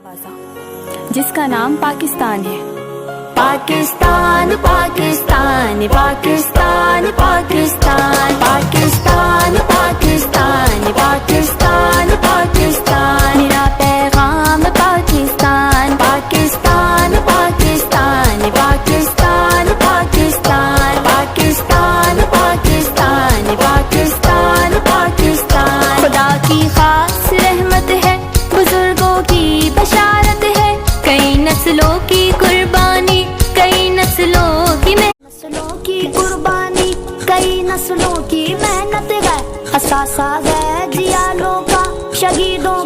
جس کا نام پاکستان ہے۔ پاکستان پاکستان پاکستان پاکستان پاکستان پاکستان پاکستان پاکستان میرا پیغام پاکستان، پاکستان پاکستان پاکستان پاکستان پاکستان پاکستان پاکستان پاکستان خدا کی خاص رحمت ہے، بزرگوں کی بشارت ہے، کئی نسلوں کی قربانی، کئی نسلوں کی قربانی، کئی نسلوں کی محنت ہے، اثاثہ ہے جیالوں کا، شہیدوں